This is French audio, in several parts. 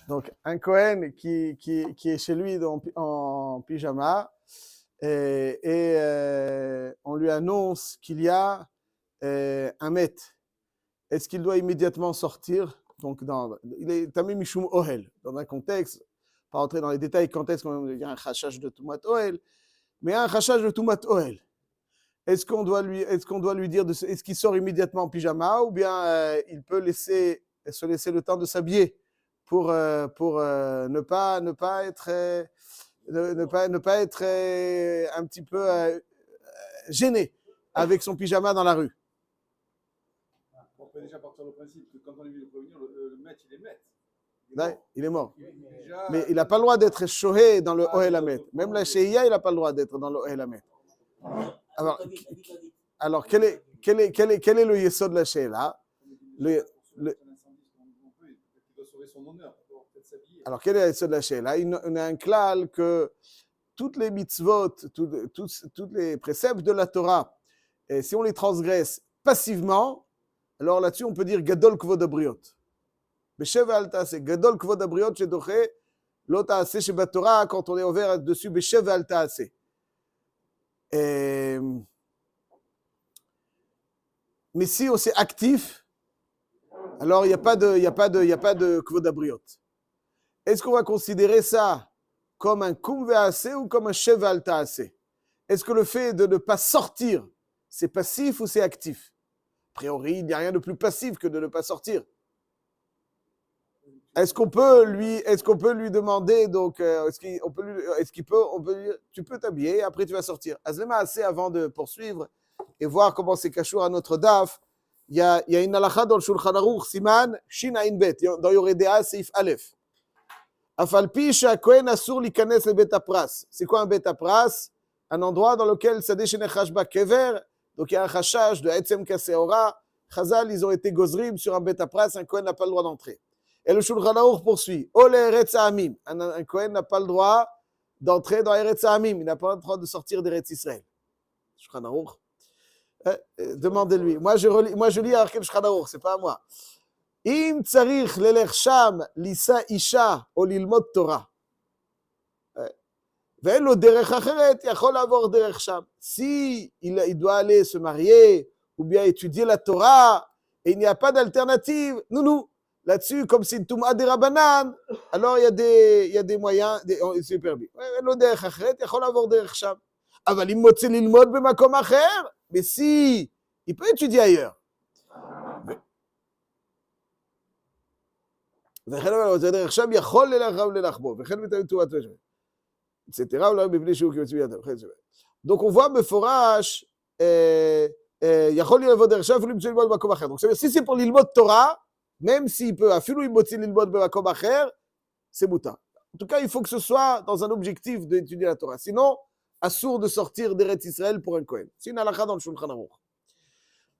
Donc, un Cohen qui est chez lui en pyjama on lui annonce qu'il y a un met. Est-ce qu'il doit immédiatement sortir? Donc, il est Tamim Mishum Ohel, dans un contexte, pas entrer dans les détails quand est-ce qu'il y a un chachage de Tumat Ohel, mais un chachage de Tumat Ohel. Est-ce qu'on doit lui dire, est-ce qu'il sort immédiatement en pyjama ou bien il peut se laisser le temps de s'habiller pour ne pas être un petit peu gêné avec son pyjama dans la rue. On peut déjà partir du principe que quand on est venu le prévenir, le maître, il est maître. Il est mort. Mais il n'a pas le droit d'être shohé dans le Ohel Hamet. Même la Sheia, il n'a pas le droit d'être dans le Ohel Hamet. Alors quel est le yesod de la Sheila? Alors, quel est le yesod de la Sheila? Il y a un klal que toutes les mitzvot, tous les préceptes de la Torah, et si on les transgresse passivement, alors là-dessus, on peut dire Gadol Kvod Abriot. Beshev al Taaseh. Gadol Kvod Abriot, Shedoche, Lo Taaseh Sheba Torah, quand on est ouvert dessus, Beshev al Taaseh. Mais si on c'est actif, alors il n'y a pas de Kvod Abriot. Est-ce qu'on va considérer ça comme un Kum Ve'aseh ou comme un Shev al Taaseh? Est-ce que le fait de ne pas sortir, c'est passif ou c'est actif? A priori, il n'y a rien de plus passif que de ne pas sortir. Est-ce qu'on peut lui demander, donc, on peut lui dire, tu peux t'habiller, après tu vas sortir. Azlema assez avant de poursuivre et voir comment c'est cachour à notre daf. Il y a une halakha dans le Shulchan Aruch, Siman, Shin Ain Bet, dans Yoredea, Seif Aleph. Afalpi she'hakohen asur likanes le bet hapras. C'est quoi un bet hapras? Un endroit dans lequel Sadeh Nechash ba kever, donc il y a un chachage de Etzem Kaseora. Chazal, ils ont été gozrim sur un bet hapras, un Kohen n'a pas le droit d'entrer. Et le Shulchan Aruch poursuit. Ole Eretz Ha'amim. Un Kohen n'a pas le droit d'entrer dans Eretz Ha'amim. Il n'a pas le droit de sortir d'Eretz Israël. Shulchan Aruch. Demandez-lui. Moi, je lis à quel Shulchan Aruch, c'est pas à moi. Im tzarich lelech sham lisa isha ou lilmod Torah. ואין לו דרך אחרת, יכול לעבור דרך שם. Si il doit aller se marier ou bien étudier la Torah et il n'y a pas d'alternative, nous. Là-dessus, comme c'est une Touma de Rabbanan, alors il y a des moyens, c'est permis. אין לו דרך אחרת, יכול לעבור דרך שם. אבל אם מוצא ללמוד במקום אחר, mais si, il peut étudier ailleurs. וכן אבל מוצא דרך שם, יכול ללכו וללחבו, וכן מתאמים תורת ושם. etc. Donc on voit Meforash, יכול ללמוד דרך שם, אפילו אם ללמוד במקום אחר. Donc si c'est pour ללמוד Torah, même s'il peut, אפילו אם מוציא ללמוד במקום אחר, c'est mouta. En tout cas, il faut que ce soit dans un objectif d'étudier la Torah. Sinon, assourd de sortir d'Eretz Israël pour un Kohen. C'est une halakha dans le Shulchan Aruch.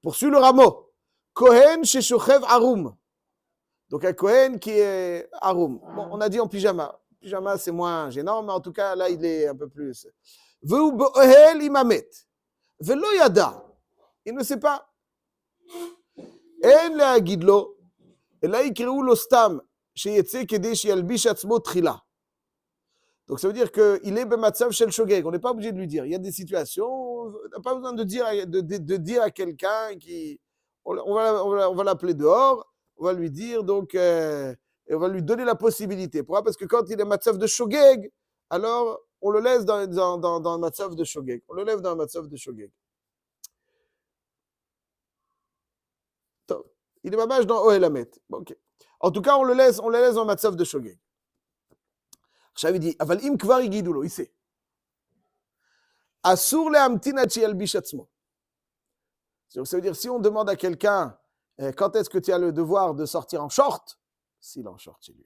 Poursuit le rameau. Kohen sheshochev arum. Donc un Kohen qui est arum. Bon, on a dit en pyjama. Pyjama, c'est moins gênant, mais en tout cas, là, il est un peu plus. Veu bo'hel imamet. Velo yada. Il ne sait pas. En להגיד לו, אלא יקראו לו סתם, שיצא כדי שילביש עצמו תחילה. Donc ça veut dire qu'il est במצב של שוגג. On n'est pas obligé de lui dire. Il y a des situations, on n'a pas besoin de dire à quelqu'un qui. On va l'appeler dehors, on va lui dire, donc. Et on va lui donner la possibilité. Pourquoi? Parce que quand il est matzav de shogeg, alors on le laisse dans le matzav de shogeg. On le lève dans le matzav de shogeg. Il est mamage dans Ohel Hamet. Okay. En tout cas, on le laisse dans le matzav de shogeg. עכשיו il dit, אבל אם כבר יגידו לו, il sait. אסור להמתין עד שילביש עצמו. Ça veut dire, si on demande à quelqu'un, quand est-ce que tu as le devoir de sortir en short, s'il est en short chez lui.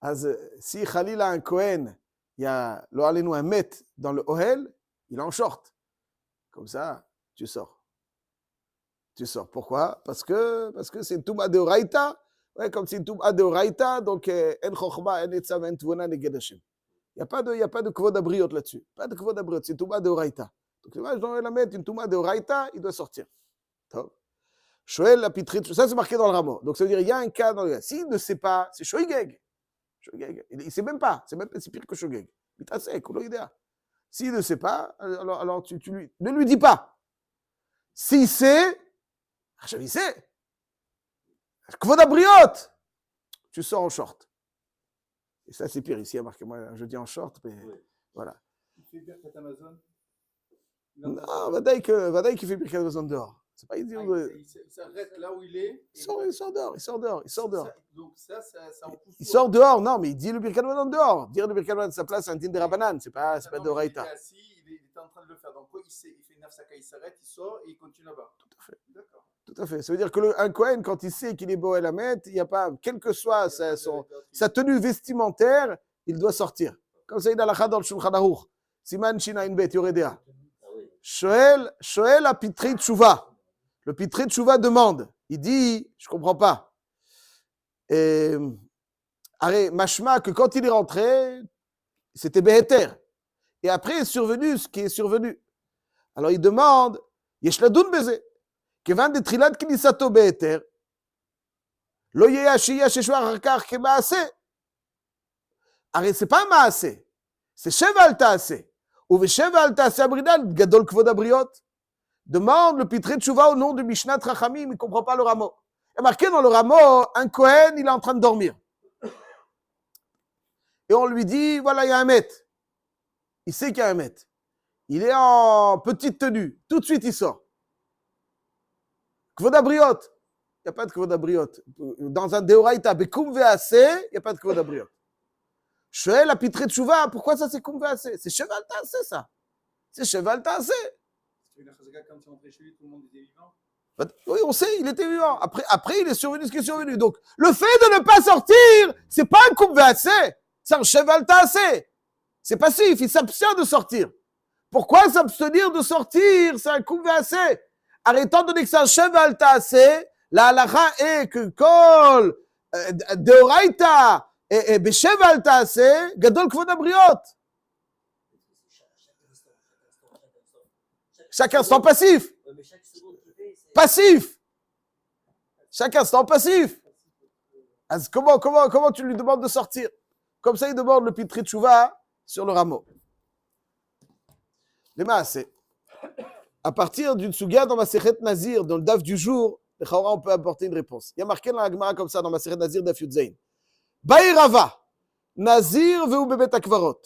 אז si Khalil a un Kohen, il y a lo alenu un met dans le Ohel, il est en short. Comme ça, tu sors. Tu sors. Pourquoi? Parce que c'est une Touma de Oraïta. Ouais, comme c'est une Touma de Oraïta, donc en Chochma, en Etzav, en Tvona, Neged Hashem. Il n'y a pas de Kvod Abriot là-dessus. Pas de Kvod Abriot, c'est une Touma de Oraïta. Donc le match dans la mettre une Touma de Oraïta, il doit sortir. Shoel la pitrit, ça c'est marqué dans le rameau. Donc ça veut dire il y a un cas dans le. S'il ne sait pas, c'est shoigeg. Shogeg. Il ne sait même pas. C'est pire que Shogeg. Mitasek, ou l'idea. S'il ne sait pas, alors ne lui dis pas. S'il sait, il sait. Kvod Abriot, tu sors en short. Et ça, c'est pire. Ici, il y a marqué, moi, je dis en short, mais voilà. Il fait Birkat Amazon. Non, Vadaï qui fait Birkat Amazon dehors. C'est pas idiot. Il s'arrête là où il est. Il sort dehors. Donc ça en pousse. Il sort dehors, non, mais il dit le Birkat Amazon dehors. Dire le Birkat Amazon de sa place, c'est un din de Rabanan, c'est pas de Raïta. Il est assis, il est en train de le faire. Donc il fait une nafsaka, il s'arrête, il sort et il continue là-bas. Tout à fait. D'accord. Tout à fait. Ça veut dire qu'un Kohen, quand il sait qu'il est Boel Hamet, il n'y a pas, quelle que soit sa tenue vestimentaire, il doit sortir. Comme ça, il a la dans le Shulchan Aruch. Siman Shina Inbet, Yoredea. Shoel a Pitri Tshuva. Le Pitri Tshuva demande. Il dit, je ne comprends pas. Arrête, mashma, que quand il est rentré, c'était Beheter. Et après est survenu ce qui est survenu. Alors il demande, Yesh Ladun Beze. כיוון דתחילת כניסתו בהיתר, לא יהיה השהייה ששוע אחר כך כמעשה. הרי זה פעם מעשה, זה שבע אל תעשה, ובשבע אל תעשה הברידה, גדול כבוד הבריות. Demande le Pitré de Tchouva au nom de Mishnat Chachamim, il ne comprend pas le rameau. Il y a marqué dans le rameau, un Kohen, il est en train de dormir. Et on lui dit, voilà, il y a un maître. Il sait qu'il y a un maître. Il est en petite tenue. Tout de suite, il sort. Kvod Abriot. Il n'y a pas de Kvod Abriot. Dans un Deoraita, Bekoum Vease, il n'y a pas de Kvod Abriot. Shoel a Pitré de Tchouva, pourquoi ça c'est Koum Vease? C'est Cheval Tassé, ça. C'est Cheval Tassé. Quand il est rentré chez lui, tout le monde était vivant. Oui, on sait, il était vivant. Après, il est survenu ce qui est survenu. Donc, le fait de ne pas sortir, c'est pas un Koum Vease. C'est un Cheval Tassé. C'est passif, il s'abstient de sortir. Pourquoi s'abstenir de sortir? C'est un Koum Vease. Étant donné que c'est un cheval tassé, la halakha est que kol deoraita et becheval tassé, gadol kvod abriot. Chaque instant passif. Passif. Chaque instant passif. Alors, comment tu lui demandes de sortir? Comme ça, il demande le Pitri Tchouva sur le rameau. Les maasé. À partir d'une sugia dans ma Masechet Nazir, dans le daf du jour, on peut apporter une réponse. Il y a marqué dans la Gemara comme ça, dans ma Masechet Nazir, daf Yudzain. Baïrava, Nazir ve'u bebet akvarot.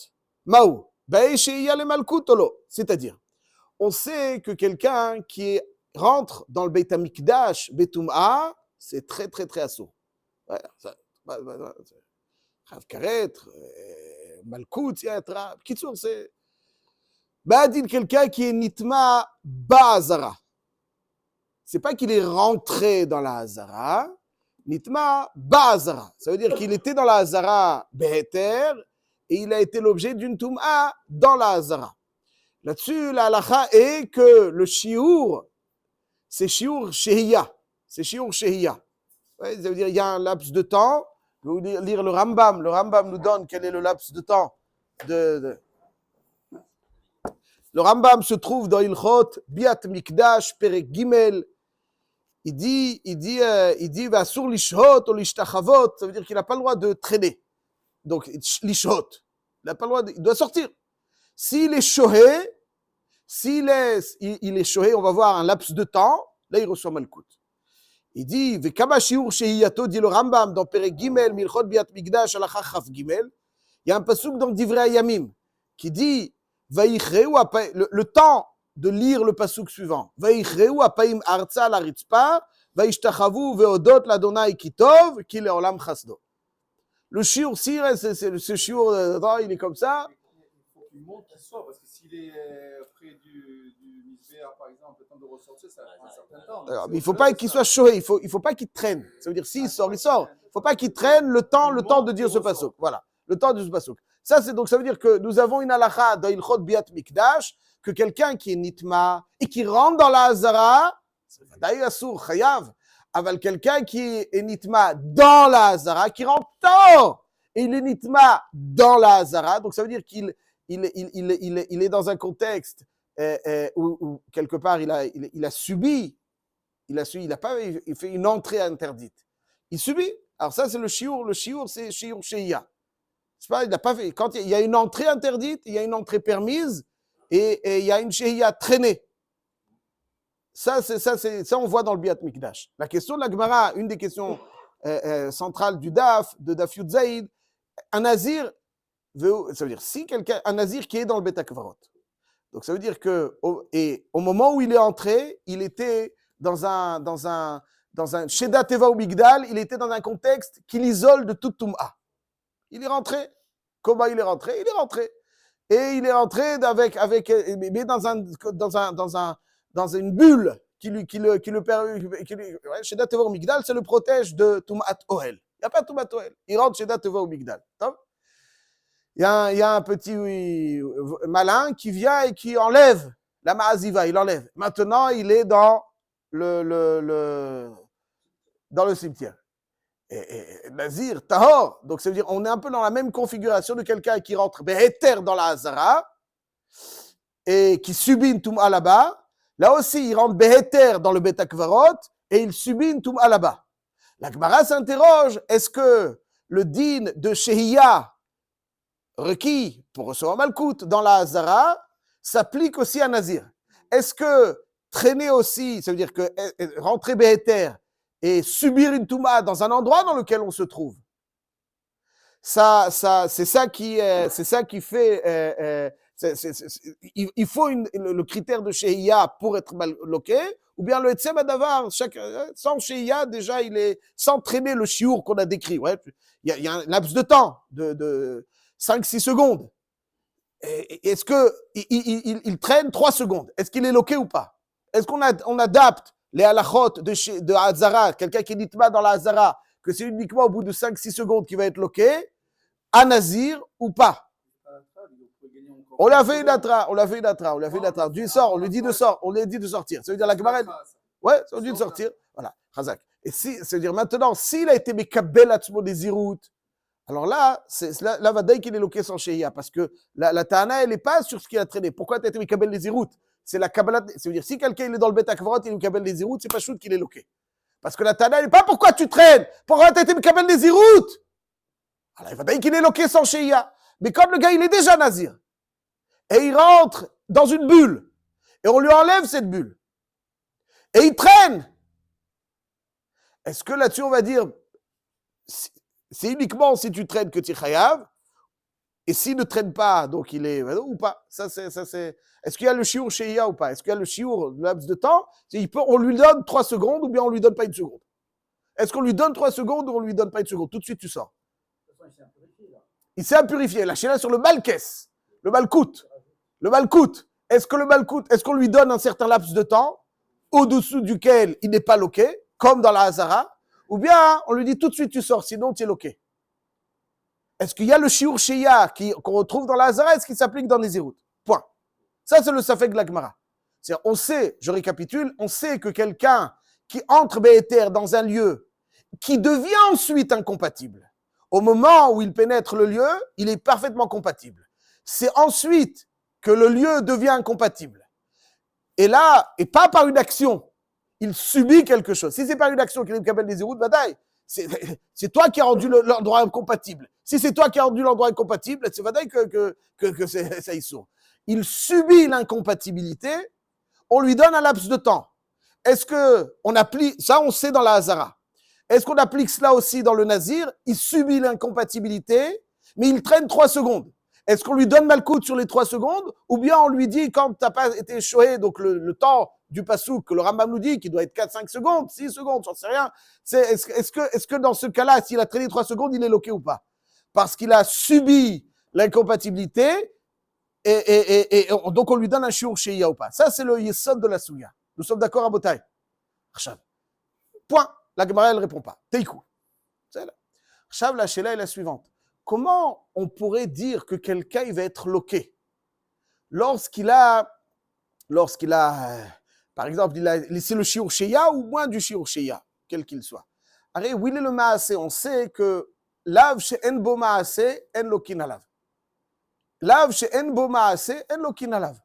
Maou, baï she'iyya le malkut olo. C'est-à-dire, on sait que quelqu'un qui rentre dans le Beit HaMikdash, Betum'a, c'est très, très, très assourd. Ouais, Rav Karet, Malkut, Yatra. Kitsour, c'est. Badin, quelqu'un qui est nitma ba'azara. C'est pas qu'il est rentré dans la hazara, nitma ba'azara. Ça veut dire qu'il était dans la hazara beheter et il a été l'objet d'une tum'a dans la hazara. Là-dessus, la halakha est que le shiur, c'est shiur shehiya. C'est shiur shehiya. Ouais, ça veut dire qu'il y a un laps de temps. Je vais vous lire le Rambam. Le Rambam nous donne quel est le laps de temps Le Rambam se trouve dans Ilchot, Biat Mikdash, Perek Gimel. Il dit, va sur l'ishot ou l'ishtachavot, ça veut dire qu'il n'a pas le droit de traîner. Donc, l'ishot, il n'a pas le droit il doit sortir. S'il est shohé, il est shohé, on va voir un laps de temps, là il reçoit Malkout. Il dit, Vekama shiur shehiyato, dit le Rambam, dans Perek Gimel, Milchot, Biat Mikdash, Alacha Chaf Gimel. Il y a un pasuk dans Divrei Hayamim qui dit, le temps de lire le pasuk suivant. Vaïchreu apaim arza la ritzpa, vaïshtachavu veodot l'Adonai kitov, ki leolam chasdo. Le shiur, si ce shiur, il est comme ça. Il faut qu'il monte, qu'il soit, parce que s'il est près du misbéar, par exemple, le temps de ressortir, ça prend un certain temps. Alors, il ne faut pas qu'il soit shohé, il faut pas qu'il traîne. Ça veut dire, s'il sort, il sort. Il ne faut pas qu'il traîne le temps de dire ce pasuk. Voilà, le temps de ce pasuk. Ça veut dire que nous avons une halakha dans Ilchot Biat Mikdash, que quelqu'un qui est nitma et qui rentre dans la hazara, c'est vadaï assour, chayav, avec quelqu'un qui est nitma dans la hazara, qui rentre tard, et il est nitma dans la hazara, donc ça veut dire qu'il est dans un contexte où quelque part il a subi, il fait une entrée interdite. Il subit. Alors ça c'est le shiur c'est shiur shehiya. C'est pas, il n'a pas fait. Quand il y a une entrée interdite, il y a une entrée permise et il y a une shehia traînée. Ça, on voit dans le Biat Mikdash. La question de la Gemara, une des questions centrales du Daf, de Daf Yud Zaïd, un nazir, ça veut dire, si quelqu'un, un nazir qui est dans le Bet HaKvarot. Donc ça veut dire que, au moment où il est entré, il était dans un Sheda Teva ou Migdal, il était dans un contexte qui l'isole de toute Toum'a. Il est rentré. Comment il est rentré? Il est rentré. Et il est rentré mais dans une bulle qui le permet. Sheda Teva ou Migdal, c'est le protège de Toum'at Ohel. Il n'y a pas de Toum'at Ohel. Il rentre Sheda Teva ou Migdal. Il y a un petit malin qui vient et qui enlève la Ma'aziva, il enlève. Maintenant, il est dans le cimetière. Et Nazir, Tahor, donc ça veut dire on est un peu dans la même configuration de quelqu'un qui rentre Beheter dans la Hazara et qui subit une Toum'a là-bas. Là aussi, il rentre Beheter dans le Bet HaKvarot et il subit une Toum'a là-bas. La Gemara s'interroge, est-ce que le din de Shehiyah requis pour recevoir Malkout dans la Hazara s'applique aussi à Nazir? Est-ce que traîner aussi, ça veut dire que rentrer Beheter et subir une Touma dans un endroit dans lequel on se trouve, c'est ça qui fait, il faut le critère de Shehiyah pour être bloqué, ou bien le Etzem Adavar, sans Shehiyah, déjà, il est, sans traîner le chiour qu'on a décrit. Ouais, il y a un laps de temps de 5-6 secondes. Est-ce qu'il traîne 3 secondes? Est-ce qu'il est loqué ou pas? Est-ce qu'on adapte les halachot de Hazara, quelqu'un qui est nitma dans la Hazara, que c'est uniquement au bout de 5-6 secondes qu'il va être loqué, à Nazir ou pas? On l'a fait une atra, du sort, on lui dit de sortir. Ça veut dire la Gemara, ouais, on lui dit de sortir. Voilà, Chazak. Et ça veut dire maintenant, s'il a été mekabel atzmo des zirout, alors là, là va dire qu'il est loqué sans Shehiyah, parce que la Ta'ana, elle n'est pas sur ce qu'il a traîné. Pourquoi tu as été mekabel des zirout? C'est la Kabbalah. Ça veut dire, si quelqu'un il est dans le Bet HaKvarot, il est mekabel des zirout, c'est pas chouette qu'il est loqué. Parce que la Ta'ana, elle n'est pas pourquoi tu traînes, pourquoi tu as été mekabel des zirout? Alors il va dire qu'il est loqué sans Shehiyah. Mais comme le gars, il est déjà nazir, et il rentre dans une bulle, et on lui enlève cette bulle, et il traîne, est-ce que là-dessus on va dire, c'est uniquement si tu traînes que tu es chayav, et s'il ne traîne pas, donc il est, ou pas, ça c'est, est-ce qu'il y a le shiur Shehiyah ou pas? Est-ce qu'il y a le shiur, le laps de temps? On lui donne 3 secondes, ou bien on lui donne pas une seconde? Est-ce qu'on lui donne 3 secondes, ou on lui donne pas une seconde? Tout de suite tu sors. Il s'est impurifié, la chéla sur le malkes, le malkout. Le malkout, est-ce qu'on lui donne un certain laps de temps au-dessous duquel il n'est pas loqué, comme dans la Hazara, ou bien on lui dit tout de suite tu sors, sinon tu es loqué? Est-ce qu'il y a le shiur Shehiyah qu'on retrouve dans la Hazara, est-ce qu'il s'applique dans les zirout? Point. Ça c'est le safek de la Gemara. C'est-à-dire, on sait, je récapitule, on sait que quelqu'un qui entre Beheter dans un lieu qui devient ensuite incompatible, au moment où il pénètre le lieu, il est parfaitement compatible. C'est ensuite que le lieu devient incompatible. Et là, et pas par une action, il subit quelque chose. Si c'est par une action qu'il est capable des zirout, bataille, c'est toi qui as rendu l'endroit incompatible. Si c'est toi qui as rendu l'endroit incompatible, c'est bataille que ça y sort. Il subit l'incompatibilité, on lui donne un laps de temps. Est-ce qu'on applique, ça on sait dans la Hazara, est-ce qu'on applique cela aussi dans le Nazir? Il subit l'incompatibilité, mais il traîne 3 secondes. Est-ce qu'on lui donne malkout sur les 3 secondes, ou bien on lui dit, quand tu n'as pas été choé, donc le temps du pasouk, que le Rambam nous dit, qui doit être 4-5 secondes, 6 secondes, j'en sais rien, est-ce que dans ce cas-là, s'il a traîné 3 secondes, il est loqué ou pas? Parce qu'il a subi l'incompatibilité, et donc on lui donne un shiur Shehiyah ou pas. Ça, c'est le yesod de la souya. Nous sommes d'accord à Botaï? Point. La Gemara, elle ne répond pas. Teikou. Chav, la Sheila est la suivante. Comment on pourrait dire que quelqu'un il va être loqué lorsqu'il a, par exemple, il a laissé le shiur Shehiyah ou moins du shiur Shehiyah, quel qu'il soit. Arrête, où il est le maasé? On sait que lav she'en bo maasé, en lokin alav. Lav she'en bo maasé, en lokin alav.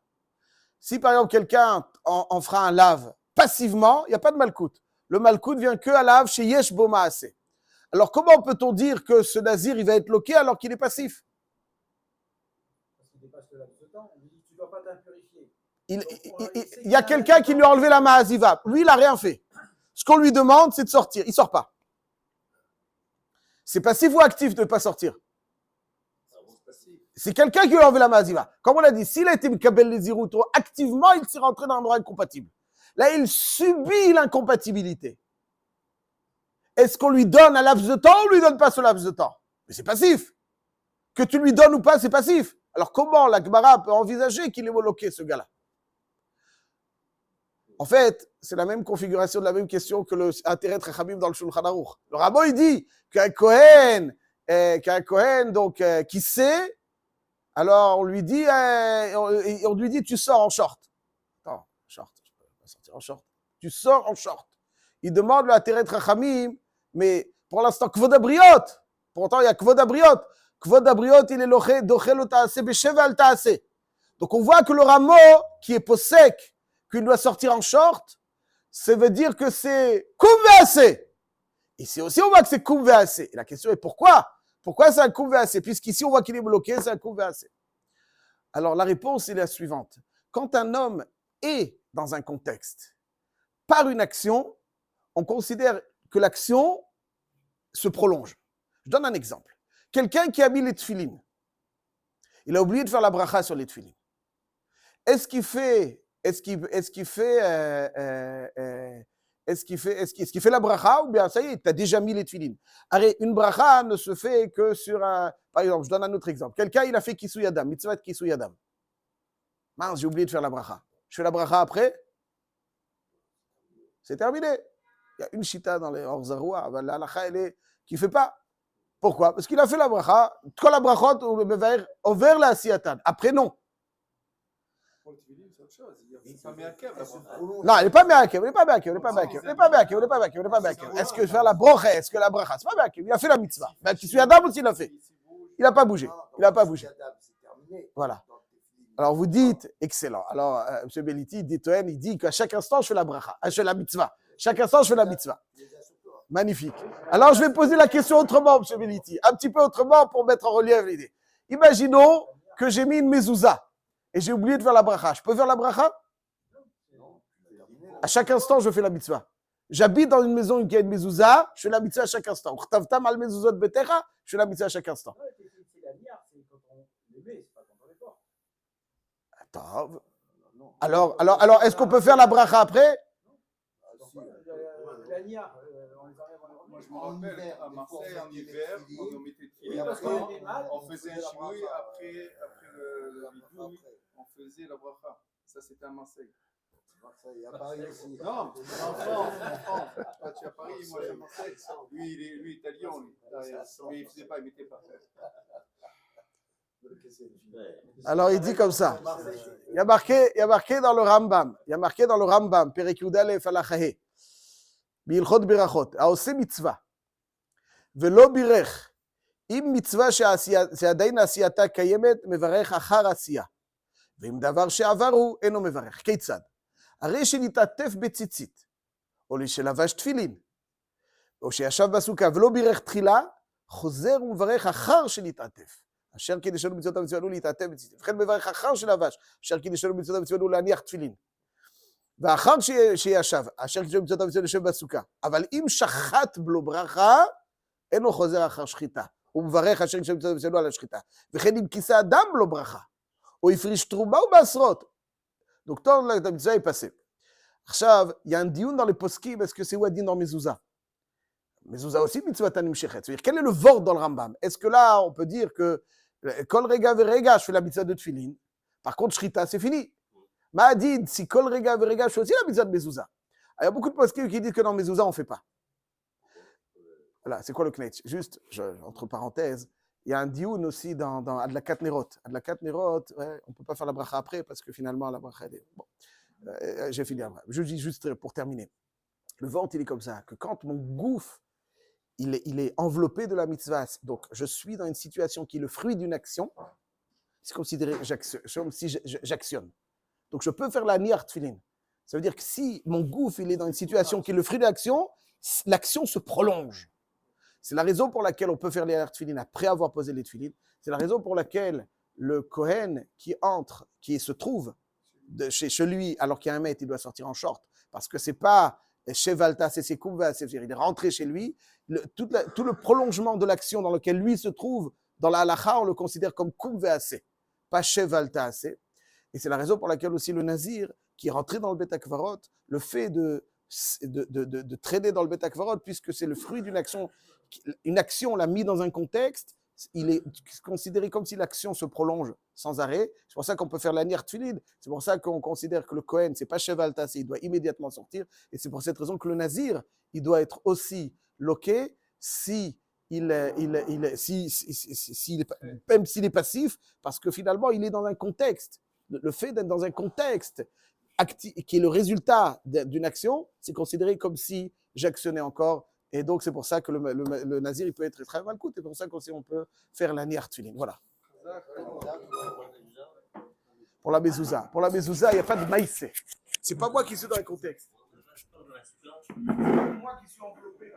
Si par exemple quelqu'un en fera un lave passivement, il n'y a pas de malkout. Le malkout vient que à lav she'yesh bo maasé. Alors comment peut-on dire que ce nazir il va être loqué alors qu'il est passif? dit tu ne dois pas t'impurifier. Il y a quelqu'un qui lui a enlevé la ma'aziva. Lui, il n'a rien fait. Ce qu'on lui demande, c'est de sortir. Il ne sort pas. C'est passif ou actif de ne pas sortir? C'est quelqu'un qui lui a enlevé la ma'aziva. Comme on l'a dit, s'il a été mkabel les zirouto, activement, il s'est rentré dans un endroit incompatible. Là, il subit l'incompatibilité. Est-ce qu'on lui donne un laps de temps ou on ne lui donne pas ce laps de temps? Mais c'est passif. Que tu lui donnes ou pas, c'est passif. Alors comment la Gemara peut envisager qu'il est moloqué, ce gars-là? En fait, c'est la même configuration de la même question que l'intérêt de Chachamim dans le Shulchan Aruch. Le rabbin, il dit qu'un Kohen, donc, qui sait, alors on lui dit, tu sors en short. Attends, short, je peux pas sortir en short. Tu sors en short. Il demande l'intérêt de Chachamim, mais pour l'instant, Kvod Abriot. Pourtant, il y a Kvod Abriot. Kvod Abriot, il est dochel ta'ase besheval ta'ase. Donc on voit que le rameau qui est possèque, qu'il doit sortir en short, ça veut dire que c'est koum ve'aseh. Ici aussi, on voit que c'est koum ve'aseh. Et la question est pourquoi? Pourquoi c'est un koum ve'aseh? Puisqu'ici, on voit qu'il est bloqué, c'est un koum ve'aseh. Alors, la réponse est la suivante. Quand un homme est dans un contexte, par une action, on considère que l'action se prolonge. Je donne un exemple. Quelqu'un qui a mis les tefilines, il a oublié de faire la bracha sur les tefilines. Est-ce qu'il fait la bracha ou bien ça y est, tu as déjà mis les tefilines? Allez, une bracha ne se fait que sur un... Par exemple, je donne un autre exemple. Quelqu'un, il a fait Kisui Adam, mitzvah de Kisui Adam. Mince, j'ai oublié de faire la bracha. Je fais la bracha après? C'est terminé. Il y a une chita dans les Orzaroua, la halakha, elle est qui ne fait pas. Pourquoi? Parce qu'il a fait la bracha. Quand la brachot, on le met vers la siyatan. Après, non. Pour le tefillin, c'est autre chose. C'est pas Meakev, la bracha. Non, il n'est pas Meakev, il n'est pas Meakev, il n'est pas Meakev, il n'est pas Meakev, il n'est pas Meakev, il n'est pas Meakev. Est-ce que faire la brocha, est-ce que la bracha, c'est pas Meakev, il a fait la mitzvah. Ben, qui suit Adam aussi, il l'a fait. Il n'a pas bougé. Il n'a pas bougé. Voilà. Alors vous dites, excellent. Alors, M. Belliti, Ditoen, il dit qu'à chaque instant, je fais la bracha, je fais la mitzvah. Chaque instant, je fais la mitzvah. Magnifique. Alors, je vais poser la question autrement, M. Belliti, un petit peu autrement pour mettre en relief l'idée. Imaginons que j'ai mis une mezouza et j'ai oublié de faire la bracha. Je peux faire la bracha? À chaque instant, je fais la mitzvah. J'habite dans une maison qui a une mezouza, je fais la mitzvah à chaque instant. Je fais la mitzvah à chaque instant. Attends. Alors, est-ce qu'on peut faire la bracha après? Moi, je me rappelle, à Marseille, en hiver, on mettait de tefillin, on faisait un chibouille, après le bidouille, on faisait la bracha. Ça, c'était à Marseille. Marseille, à Paris aussi. Non, en France. Toi, tu es à Paris, moi, je suis à Marseille. Lui, il est à Lyon, lui. Mais il ne faisait pas, il ne mettait pas. Alors, il dit comme ça. Il y a marqué dans le Rambam, Perek Yudalef Alachahe, Bilchot Birachot, Aose mitzvah, Velo birech, Im mitzvah שעדיין עשייתה קיימת, מברך אחר עשייה. ואם דבר שעברו, אינו מברך. כיצד? הרי שנתעטף בציצית, או שלבש תפילין, או שישב בסוכה ולא בירך תחילה, חוזר ומברך אחר שנתעטף. אשר קידשנו מצוות המצוונו להתעטף בציצית. וכן מברך אחר שלבש, אשר קידשנו מצוות המצוונו להניח תפילין. ואחר שישב, אשר קידשנו מצוות המצוונו לשב בסוכה. אבל אם שחט בלו ברכה, אינו חוזר אחר שחיטה. הוא מברך אשר קידשנו מצוות המצוונו על השחיטה. וכן אם כיסה אדם בלו ברכה, או הפריש תרומה ובעשרות. Donc, tant que la mitzvah est passée. עכשיו, il y a un dioun dans les poskim, est-ce que c'est Wadin dans Mezouza? Mezouza aussi, mitzvah tanim shechet. C'est-à-dire, quel est le vort dans le Rambam? Est-ce que là, on peut dire que kol rega verega, je fais la mitzvah de tefillin. Par contre, shrita, c'est fini. Ma'adid, si kol rega verega, je fais aussi la mitzvah de Mezouza. Il y a beaucoup de poskim qui disent que dans Mezouza, on ne fait pas. Voilà, c'est quoi le knetch? Juste, entre parenthèses, il y a un dioun aussi dans Adlakat Nerot. Adlakat Nerot, ouais, on ne peut pas faire la bracha après parce que finalement, la bracha, elle est... Bon, j'ai fini après. Je dis juste pour terminer. Le ventre, il est comme ça, que quand mon gouffre, il est enveloppé de la mitzvah, donc je suis dans une situation qui est le fruit d'une action, c'est considéré comme si j'actionne. Donc je peux faire la niar tefillin. Ça veut dire que si mon gouffre, il est dans une situation qui est le fruit de l'action se prolonge. C'est la raison pour laquelle on peut faire les niar tefillin après avoir posé les tefillin. C'est la raison pour laquelle le Kohen qui entre, qui se trouve chez lui, alors qu'il y a un maître, il doit sortir en short, parce que c'est pas chez Valta, c'est Koumva, c'est-à-dire il est rentré chez lui. Tout le prolongement de l'action dans lequel lui se trouve, dans la halacha, on le considère comme Koumva, pas chez Valta. Et c'est la raison pour laquelle aussi le Nazir, qui est rentré dans le Bet HaKvarot, le fait de traîner dans le Bet HaKvarot, puisque c'est le fruit d'une action, on l'a mis dans un contexte, il est considéré comme si l'action se prolonge sans arrêt. C'est pour ça qu'on peut faire la Nir Tfilin. C'est pour ça qu'on considère que le Kohen, c'est pas Cheval Tassé, il doit immédiatement sortir. Et c'est pour cette raison que le Nazir, il doit être aussi loqué même s'il est passif, parce que finalement, il est dans un contexte. Le fait d'être dans un contexte qui est le résultat d'une action, c'est considéré comme si j'actionnais encore. Et donc, c'est pour ça que le Nazir, il peut être très mal coûté. C'est pour ça qu'on peut faire la Nir Tfilin. Voilà. Pour la Mezouza. Pour la Mezouza, il n'y a pas de maïsé. C'est pas moi qui suis dans le contexte. C'est moi qui suis enveloppé.